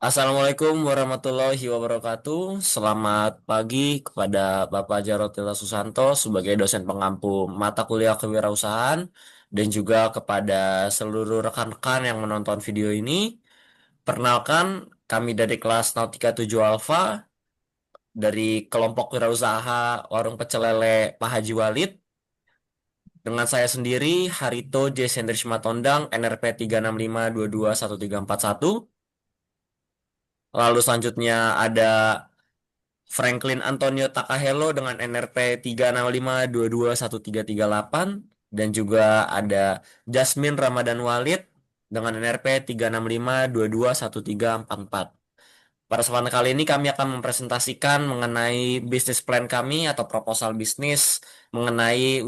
Assalamualaikum warahmatullahi wabarakatuh. Selamat pagi kepada Bapak Jarotila Susanto sebagai dosen pengampu mata kuliah kewirausahaan dan juga kepada seluruh rekan-rekan yang menonton video ini. Perkenalkan, kami dari kelas Nautika 7 Alfa dari kelompok wirausaha Warung Pecel Lele Pak Haji Walid. Dengan saya sendiri, Harito J. Sendris Matondang, NRP 365221341. Lalu selanjutnya ada Franklin Antonio Takahelo dengan NRP 365221338 dan juga ada Jasmine Ramadan Walid dengan NRP 365221344. Pada kesempatan kali ini kami akan mempresentasikan mengenai bisnis plan kami atau proposal bisnis mengenai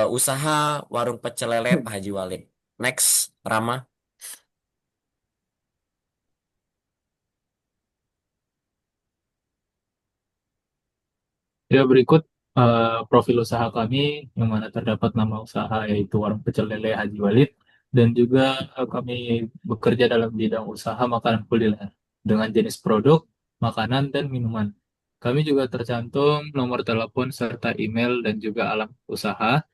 usaha warung pecel lele Pak Haji Walid. Next, Rama. Ya, berikut profil usaha kami yang mana terdapat nama usaha yaitu Warung Pecel Lele Haji Walid dan juga kami bekerja dalam bidang usaha makanan kuliner dengan jenis produk, makanan, dan minuman. Kami juga tercantum nomor telepon serta email dan juga alat usaha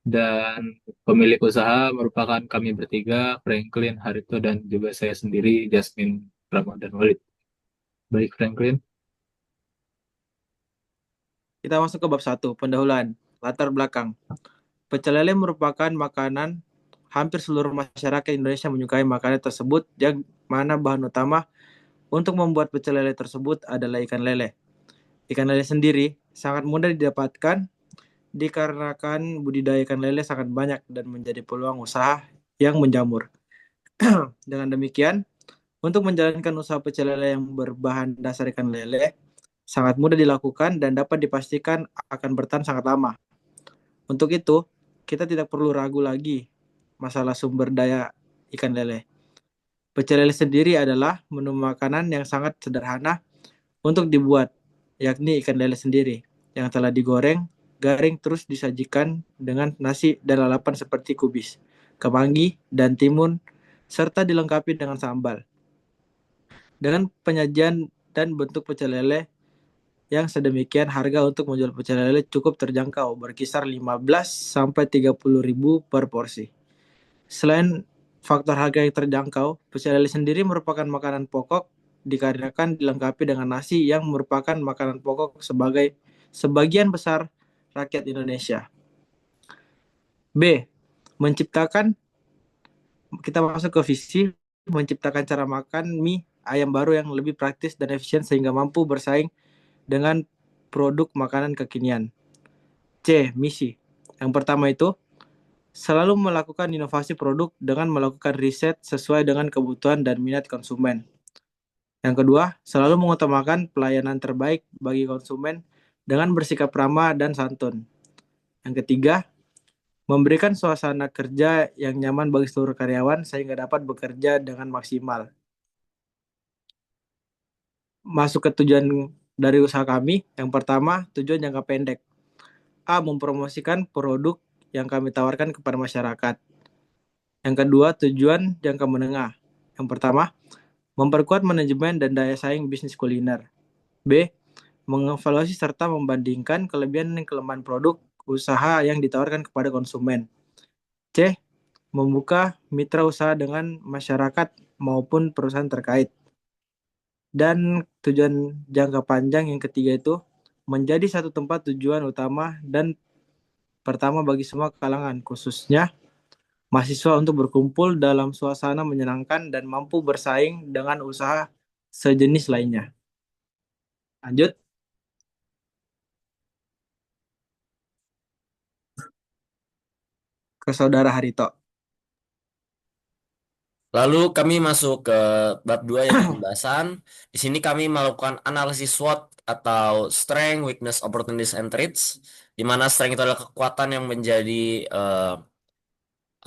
dan pemilik usaha merupakan kami bertiga, Franklin, Harito, dan juga saya sendiri, Jasmine Ramadan Walid. Baik, Franklin. Kita masuk ke bab satu, pendahuluan. Latar belakang. Pecel lele merupakan makanan hampir seluruh masyarakat Indonesia menyukai makanan tersebut yang mana bahan utama untuk membuat pecel lele tersebut adalah ikan lele. Ikan lele sendiri sangat mudah didapatkan dikarenakan budidaya ikan lele sangat banyak dan menjadi peluang usaha yang menjamur. Dengan demikian, untuk menjalankan usaha pecel lele yang berbahan dasar ikan lele sangat mudah dilakukan dan dapat dipastikan akan bertahan sangat lama. Untuk itu, kita tidak perlu ragu lagi masalah sumber daya ikan lele. Pecel lele sendiri adalah menu makanan yang sangat sederhana untuk dibuat, yakni ikan lele sendiri yang telah digoreng, garing terus disajikan dengan nasi dan lalapan seperti kubis, kemangi, dan timun, serta dilengkapi dengan sambal. Dengan penyajian dan bentuk pecel lele yang sedemikian, harga untuk menjual pecel lele cukup terjangkau, berkisar 15 sampai 30 ribu per porsi. Selain faktor harga yang terjangkau, pecel lele sendiri merupakan makanan pokok dikarenakan dilengkapi dengan nasi yang merupakan makanan pokok sebagai sebagian besar rakyat Indonesia. B. Menciptakan, kita masuk ke visi, menciptakan cara makan mie ayam baru yang lebih praktis dan efisien sehingga mampu bersaing dengan produk makanan kekinian. C. Misi. Yang pertama itu, selalu melakukan inovasi produk dengan melakukan riset sesuai dengan kebutuhan dan minat konsumen. Yang kedua, selalu mengutamakan pelayanan terbaik bagi konsumen dengan bersikap ramah dan santun. Yang ketiga, memberikan suasana kerja yang nyaman bagi seluruh karyawan sehingga dapat bekerja dengan maksimal. Masuk ke tujuan dari usaha kami. Yang pertama, tujuan jangka pendek. A. Mempromosikan produk yang kami tawarkan kepada masyarakat. Yang kedua, tujuan jangka menengah. Yang pertama, memperkuat manajemen dan daya saing bisnis kuliner. B. Mengevaluasi serta membandingkan kelebihan dan kelemahan produk usaha yang ditawarkan kepada konsumen. C. Membuka mitra usaha dengan masyarakat maupun perusahaan terkait. Dan tujuan jangka panjang yang ketiga itu menjadi satu tempat tujuan utama dan pertama bagi semua kalangan, khususnya mahasiswa untuk berkumpul dalam suasana menyenangkan dan mampu bersaing dengan usaha sejenis lainnya. Lanjut ke Saudara Harito. Lalu kami masuk ke bab 2 yaitu pembahasan. Di sini kami melakukan analisis SWOT atau Strength, Weakness, Opportunities, and Threats. Di mana strength itu adalah kekuatan yang menjadi eh,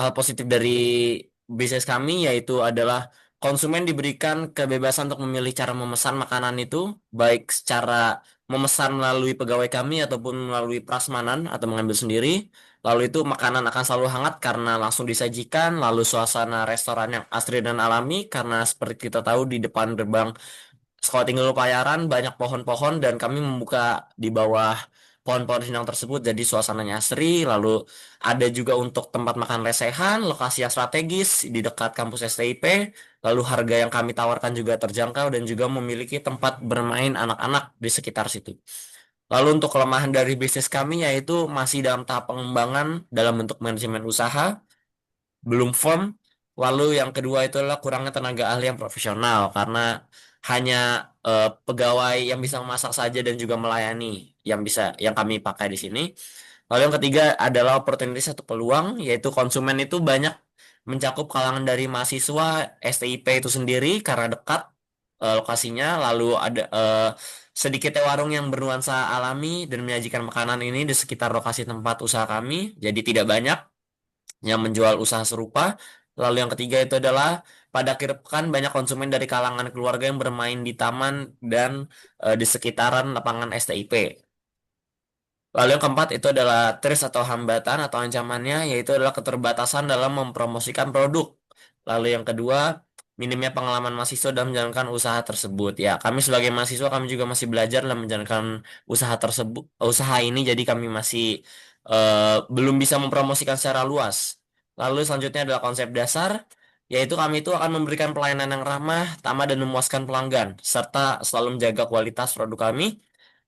hal positif dari bisnis kami yaitu adalah konsumen diberikan kebebasan untuk memilih cara memesan makanan itu baik secara memesan melalui pegawai kami ataupun melalui prasmanan atau mengambil sendiri. Lalu itu makanan akan selalu hangat karena langsung disajikan. Lalu suasana restoran yang asri dan alami karena seperti kita tahu di depan gerbang sekolah tinggi Payaran banyak pohon-pohon dan kami membuka di bawah pohon-pohon rindang tersebut jadi suasananya asri. Lalu ada juga untuk tempat makan lesehan, lokasi yang strategis di dekat kampus STIP. Lalu harga yang kami tawarkan juga terjangkau dan juga memiliki tempat bermain anak-anak di sekitar situ. Lalu untuk kelemahan dari bisnis kami yaitu masih dalam tahap pengembangan dalam bentuk manajemen usaha, belum firm. Lalu yang kedua itu adalah kurangnya tenaga ahli yang profesional karena hanya pegawai yang bisa memasak saja dan juga melayani yang kami pakai di sini. Lalu yang ketiga adalah opportunity satu peluang yaitu konsumen itu banyak mencakup kalangan dari mahasiswa STIP itu sendiri karena dekat lokasinya. Lalu ada sedikitnya warung yang bernuansa alami dan menyajikan makanan ini di sekitar lokasi tempat usaha kami. Jadi tidak banyak yang menjual usaha serupa. Lalu yang ketiga itu adalah pada akhir pekan banyak konsumen dari kalangan keluarga yang bermain di taman dan di sekitaran lapangan STIP. Lalu yang keempat itu adalah tris atau hambatan atau ancamannya yaitu adalah keterbatasan dalam mempromosikan produk. Lalu yang kedua, minimnya pengalaman mahasiswa dalam menjalankan usaha tersebut. Ya, kami sebagai mahasiswa kami juga masih belajar dalam menjalankan usaha tersebut, usaha ini jadi kami masih belum bisa mempromosikan secara luas. Lalu selanjutnya adalah konsep dasar yaitu kami itu akan memberikan pelayanan yang ramah, tamat dan memuaskan pelanggan serta selalu menjaga kualitas produk kami.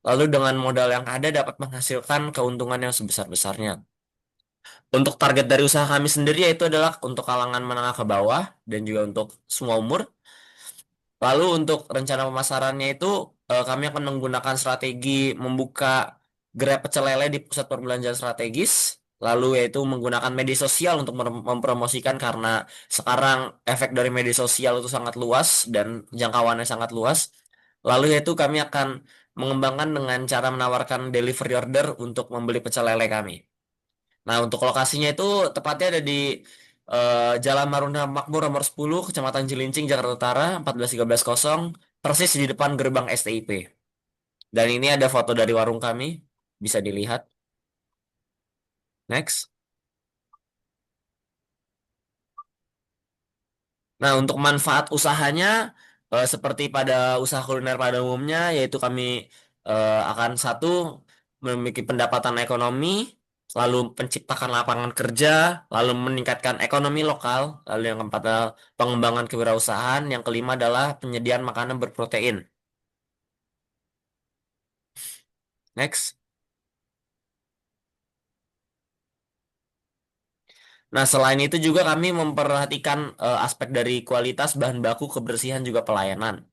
Lalu dengan modal yang ada dapat menghasilkan keuntungan yang sebesar-besarnya. Untuk target dari usaha kami sendiri yaitu adalah untuk kalangan menengah ke bawah dan juga untuk semua umur. Lalu untuk rencana pemasarannya itu kami akan menggunakan strategi membuka gerai pecel lele di pusat perbelanjaan strategis. Lalu yaitu menggunakan media sosial untuk mempromosikan karena sekarang efek dari media sosial itu sangat luas dan jangkauannya sangat luas. Lalu yaitu kami akan mengembangkan dengan cara menawarkan delivery order untuk membeli pecel lele kami. Nah, untuk lokasinya itu tepatnya ada di Jalan Marunda Makmur nomor 10, Kecamatan Cilincing, Jakarta Utara, 14310, persis di depan gerbang STIP. Dan ini ada foto dari warung kami, bisa dilihat. Next. Nah, untuk manfaat usahanya, seperti pada usaha kuliner pada umumnya, yaitu kami akan satu, memiliki pendapatan ekonomi, lalu menciptakan lapangan kerja, lalu meningkatkan ekonomi lokal, lalu yang keempat adalah pengembangan kewirausahaan, yang kelima adalah penyediaan makanan berprotein. Next. Nah, selain itu juga kami memperhatikan aspek dari kualitas bahan baku, kebersihan, juga pelayanan.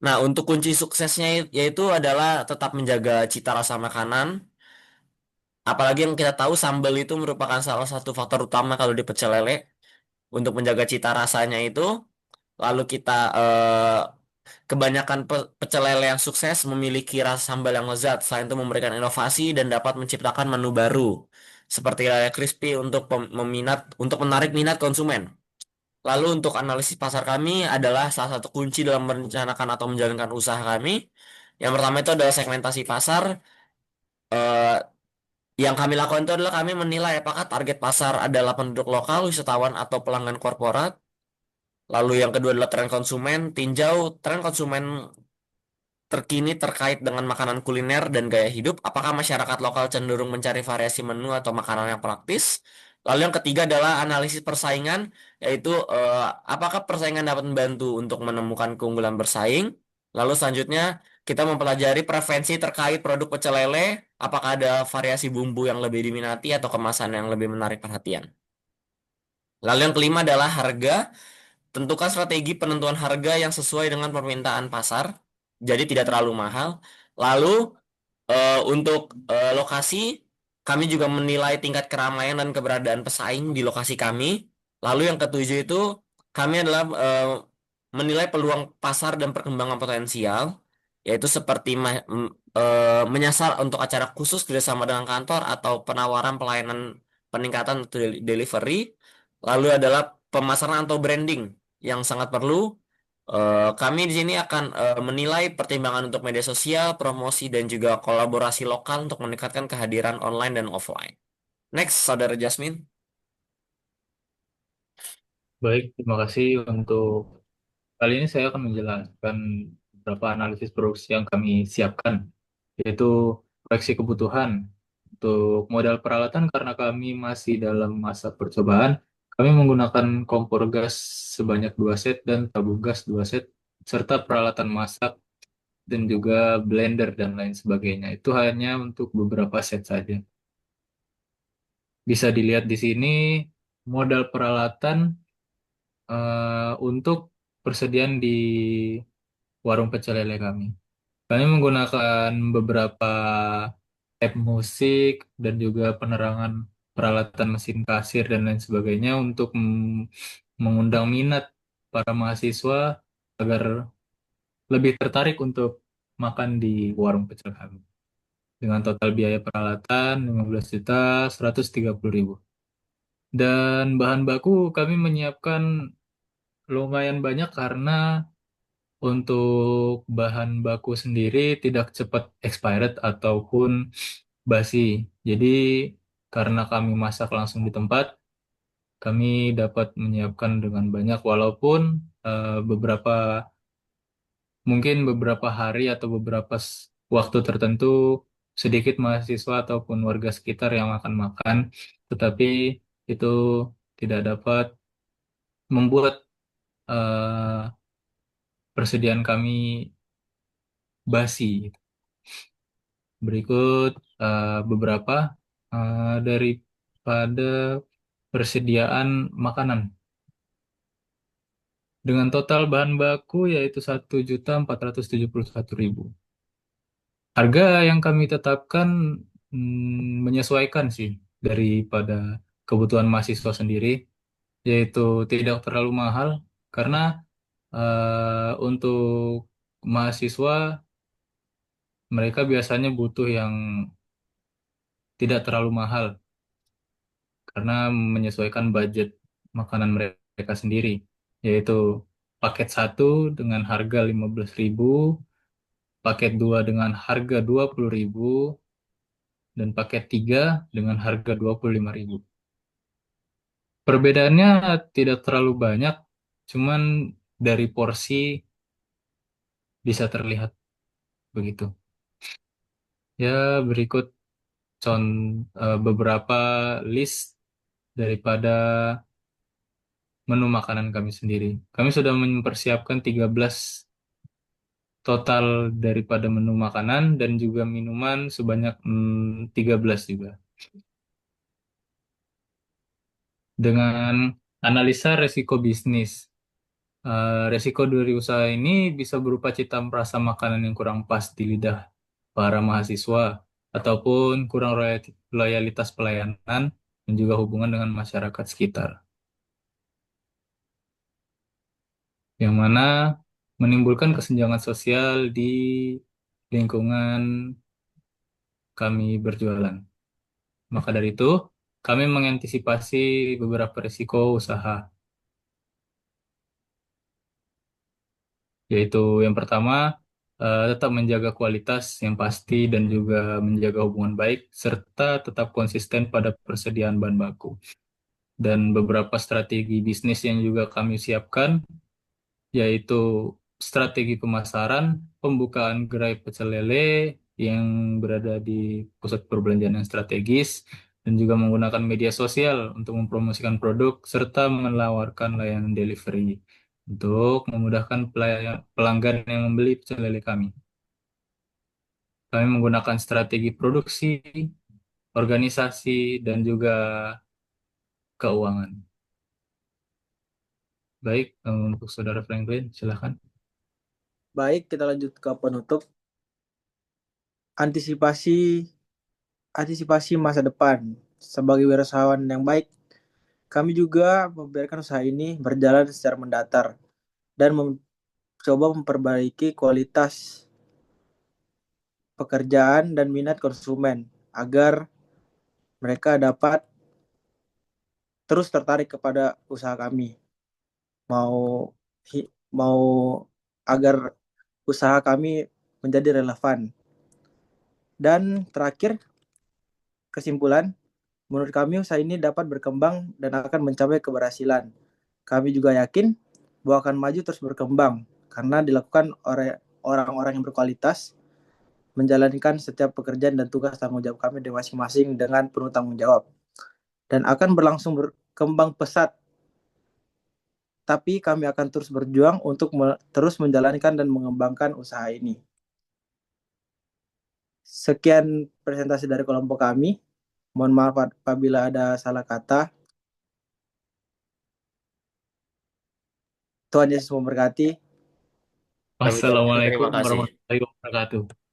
Nah, untuk kunci suksesnya yaitu adalah tetap menjaga cita rasa makanan. Apalagi yang kita tahu sambal itu merupakan salah satu faktor utama kalau di pecel lele untuk menjaga cita rasanya itu. Lalu kita kebanyakan pecel lele yang sukses memiliki rasa sambal yang lezat. Selain itu memberikan inovasi dan dapat menciptakan menu baru seperti lele crispy untuk untuk menarik minat konsumen. Lalu untuk analisis pasar kami adalah salah satu kunci dalam merencanakan atau menjalankan usaha kami. Yang pertama itu adalah segmentasi pasar. Eh, yang kami lakukan itu adalah kami menilai apakah target pasar adalah penduduk lokal, wisatawan, atau pelanggan korporat. Lalu yang kedua adalah tren konsumen. Tinjau tren konsumen terkini terkait dengan makanan kuliner dan gaya hidup. Apakah masyarakat lokal cenderung mencari variasi menu atau makanan yang praktis? Lalu yang ketiga adalah analisis persaingan, yaitu apakah persaingan dapat membantu untuk menemukan keunggulan bersaing. Lalu selanjutnya kita mempelajari preferensi terkait produk pecel lele, apakah ada variasi bumbu yang lebih diminati atau kemasan yang lebih menarik perhatian. Lalu yang kelima adalah harga. Tentukan strategi penentuan harga yang sesuai dengan permintaan pasar, jadi tidak terlalu mahal. Lalu untuk lokasi, kami juga menilai tingkat keramaian dan keberadaan pesaing di lokasi kami. Lalu yang ketujuh itu, kami adalah menilai peluang pasar dan perkembangan potensial, yaitu seperti menyasar untuk acara khusus kerjasama dengan kantor atau penawaran pelayanan peningkatan atau delivery. Lalu adalah pemasaran atau branding yang sangat perlu. Kami di sini akan menilai pertimbangan untuk media sosial, promosi, dan juga kolaborasi lokal untuk meningkatkan kehadiran online dan offline. Next, Saudara Jasmine. Baik, terima kasih untuk kali ini saya akan menjelaskan beberapa analisis produksi yang kami siapkan, yaitu proyeksi kebutuhan. Untuk modal peralatan karena kami masih dalam masa percobaan, kami menggunakan kompor gas sebanyak 2 set dan tabung gas 2 set, serta peralatan masak dan juga blender dan lain sebagainya. Itu hanya untuk beberapa set saja. Bisa dilihat di sini modal peralatan untuk persediaan di warung pecel lele kami. Kami menggunakan beberapa tab musik dan juga penerangan peralatan mesin kasir dan lain sebagainya untuk mengundang minat para mahasiswa agar lebih tertarik untuk makan di warung pecel kami. Dengan total biaya peralatan 15.130.000. Dan bahan baku kami menyiapkan lumayan banyak karena untuk bahan baku sendiri tidak cepat expired ataupun basi. Jadi karena kami masak langsung di tempat, kami dapat menyiapkan dengan banyak walaupun beberapa mungkin beberapa hari atau beberapa waktu tertentu sedikit mahasiswa ataupun warga sekitar yang akan makan, tetapi itu tidak dapat membuat persediaan kami basi. Berikut beberapa daripada persediaan makanan. Dengan total bahan baku yaitu 1.471.000. Harga yang kami tetapkan menyesuaikan sih daripada kebutuhan mahasiswa sendiri, yaitu tidak terlalu mahal karena untuk mahasiswa mereka biasanya butuh yang tidak terlalu mahal karena menyesuaikan budget makanan mereka sendiri, yaitu paket satu dengan harga 15.000, paket 2 dengan harga 20.000, dan paket 3 dengan harga 25.000. Perbedaannya tidak terlalu banyak, cuman dari porsi bisa terlihat begitu. Ya, berikut beberapa list daripada menu makanan kami sendiri. Kami sudah mempersiapkan 13 total daripada menu makanan dan juga minuman sebanyak 13 juga. Dengan analisa resiko bisnis. Resiko dari usaha ini bisa berupa cita rasa makanan yang kurang pas di lidah para mahasiswa ataupun kurang loyalitas pelayanan dan juga hubungan dengan masyarakat sekitar. Yang mana menimbulkan kesenjangan sosial di lingkungan kami berjualan. Maka dari itu, kami mengantisipasi beberapa risiko usaha, yaitu yang pertama, tetap menjaga kualitas yang pasti dan juga menjaga hubungan baik, serta tetap konsisten pada persediaan bahan baku. Dan beberapa strategi bisnis yang juga kami siapkan, yaitu strategi pemasaran, pembukaan gerai pecel lele yang berada di pusat perbelanjaan yang strategis, dan juga menggunakan media sosial untuk mempromosikan produk, serta menawarkan layanan delivery untuk memudahkan pelanggan yang membeli pecel lele kami. Kami menggunakan strategi produksi, organisasi, dan juga keuangan. Baik, untuk Saudara Franklin, silakan. Baik, kita lanjut ke penutup. Antisipasi antisipasi masa depan. Sebagai wirausahawan yang baik, kami juga membiarkan usaha ini berjalan secara mendatar dan mencoba memperbaiki kualitas pekerjaan dan minat konsumen agar mereka dapat terus tertarik kepada usaha kami. Mau mau agar usaha kami menjadi relevan. Dan terakhir, kesimpulan, menurut kami usaha ini dapat berkembang dan akan mencapai keberhasilan. Kami juga yakin bahwa akan maju terus berkembang karena dilakukan oleh orang-orang yang berkualitas, menjalankan setiap pekerjaan dan tugas tanggung jawab kami di masing-masing dengan penuh tanggung jawab. Dan akan berlangsung berkembang pesat, tapi kami akan terus berjuang untuk terus menjalankan dan mengembangkan usaha ini. Sekian presentasi dari kelompok kami. Mohon maaf apabila ada salah kata. Tuhan Yesus memberkati. Kami ucapkan terima Wassalamualaikum kasih. warahmatullahi wabarakatuh.